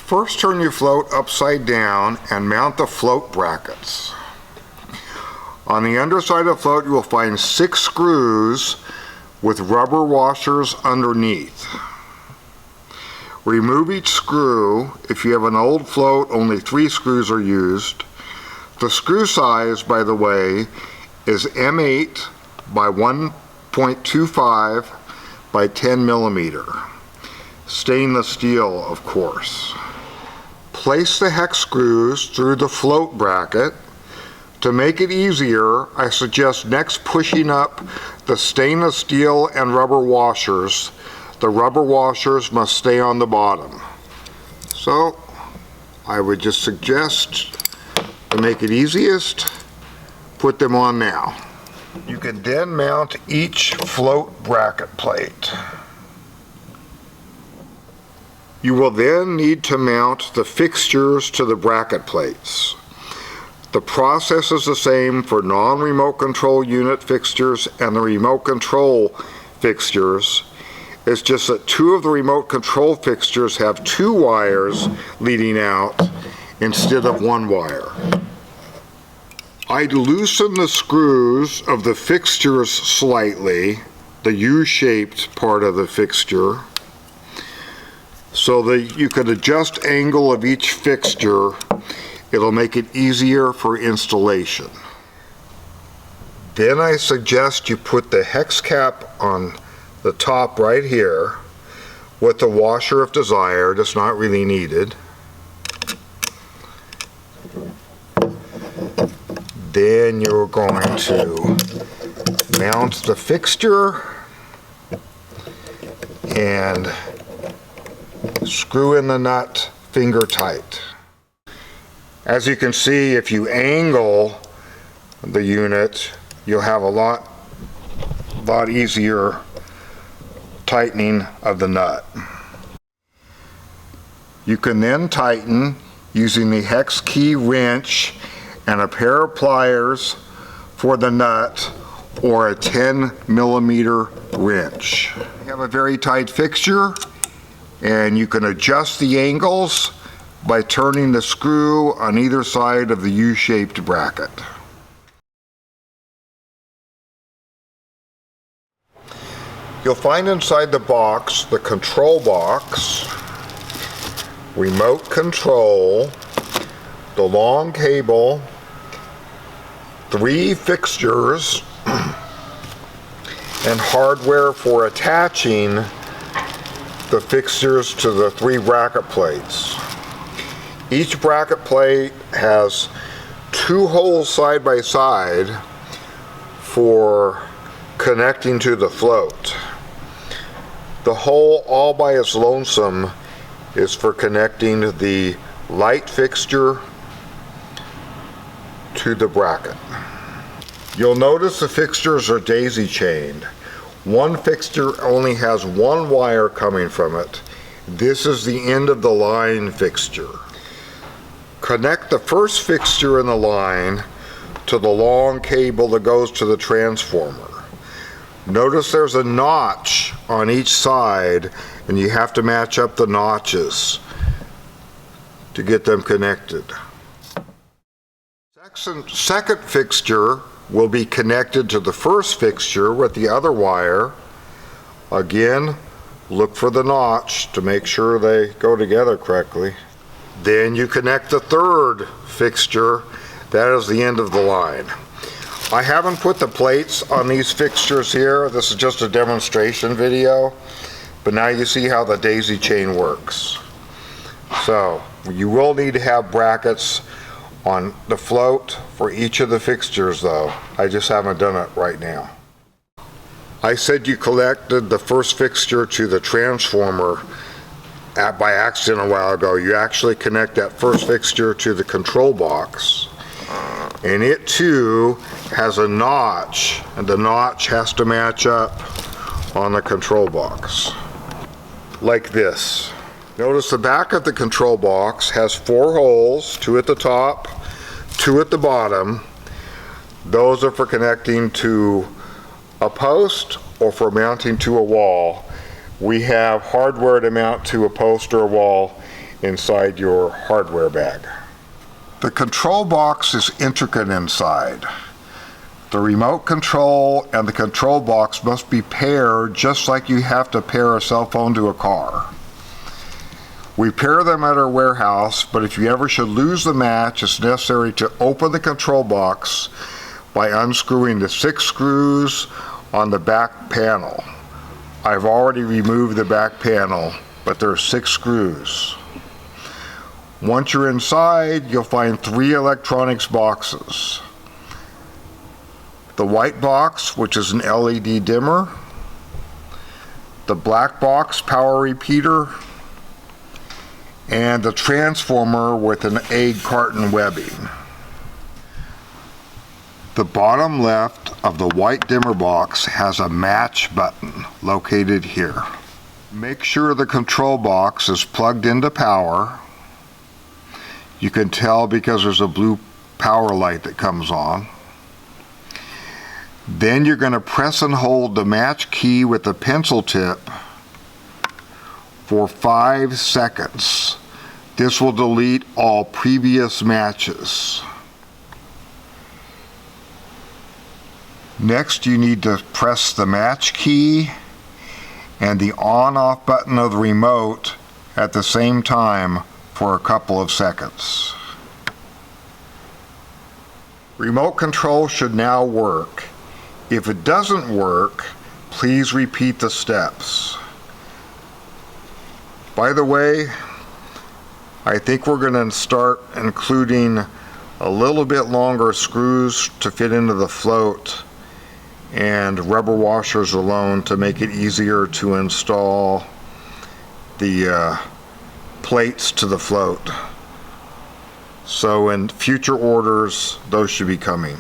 First, turn your float upside down and mount the float brackets. On the underside of the float, you will find 6 screws with rubber washers underneath. Remove each screw. If you have an old float, only 3 screws are used. The screw size, by the way, is M8 by 1.25 by 10 millimeter. Stainless steel, of course. Place the hex screws through the float bracket. To make it easier, I suggest next pushing up the stainless steel and rubber washers. The rubber washers must stay on the bottom. So, I would just suggest, to make it easiest, put them on now. You can then mount each float bracket plate. You will then need to mount the fixtures to the bracket plates. The process is the same for non-remote control unit fixtures and the remote control fixtures. It's just that 2 of the remote control fixtures have 2 wires leading out instead of 1 wire. I'd loosen the screws of the fixtures slightly, the U-shaped part of the fixture, so that you can adjust angle of each fixture. It'll make it easier for installation. Then I suggest you put the hex cap on the top right here with the washer if desired. It's not really needed. Then you're going to mount the fixture and screw in the nut finger tight. As you can see, if you angle the unit, you'll have a lot easier tightening of the nut. You can then tighten using the hex key wrench and a pair of pliers for the nut or a 10 millimeter wrench. You have a very tight fixture, and you can adjust the angles by turning the screw on either side of the U-shaped bracket. You'll find inside the box the control box, remote control, the long cable, 3 fixtures, and hardware for attaching the fixtures to the 3 bracket plates. Each bracket plate has 2 holes side by side for connecting to the float. The hole all by its lonesome is for connecting the light fixture to the bracket. You'll notice the fixtures are daisy chained. One fixture only has 1 wire coming from it. This is the end of the line fixture. Connect the first fixture in the line to the long cable that goes to the transformer. Notice there's a notch on each side, and you have to match up the notches to get them connected. Second fixture will be connected to the first fixture with the other wire. Again, look for the notch to make sure they go together correctly. Then you connect the third fixture. That is the end of the line. I haven't put the plates on these fixtures here. This is just a demonstration video, but now you see how the daisy chain works. So you will need to have brackets on the float for each of the fixtures though. I just haven't done it right now. I said you connected the first fixture to the transformer by accident a while ago. You actually connect that first fixture to the control box, and it too has a notch, and the notch has to match up on the control box like this. Notice the back of the control box has 4 holes, 2 at the top, 2 at the bottom. Those are for connecting to a post or for mounting to a wall. We have hardware to mount to a post or a wall inside your hardware bag. The control box is intricate inside. The remote control and the control box must be paired just like you have to pair a cell phone to a car. We pair them at our warehouse, but if you ever should lose the match, it's necessary to open the control box by unscrewing the 6 screws on the back panel. I've already removed the back panel, but there are 6 screws. Once you're inside, you'll find 3 electronics boxes. The white box, which is an LED dimmer, the black box power repeater, and the transformer with an egg carton webbing. The bottom left of the white dimmer box has a match button located here. Make sure the control box is plugged into power. You can tell because there's a blue power light that comes on. Then you're going to press and hold the match key with the pencil tip for 5 seconds. This will delete all previous matches. Next, you need to press the match key and the on-off button of the remote at the same time for a couple of seconds. Remote control should now work. If it doesn't work, please repeat the steps. By the way, I think we're going to start including a little bit longer screws to fit into the float and rubber washers alone to make it easier to install the plates to the float. So in future orders, those should be coming.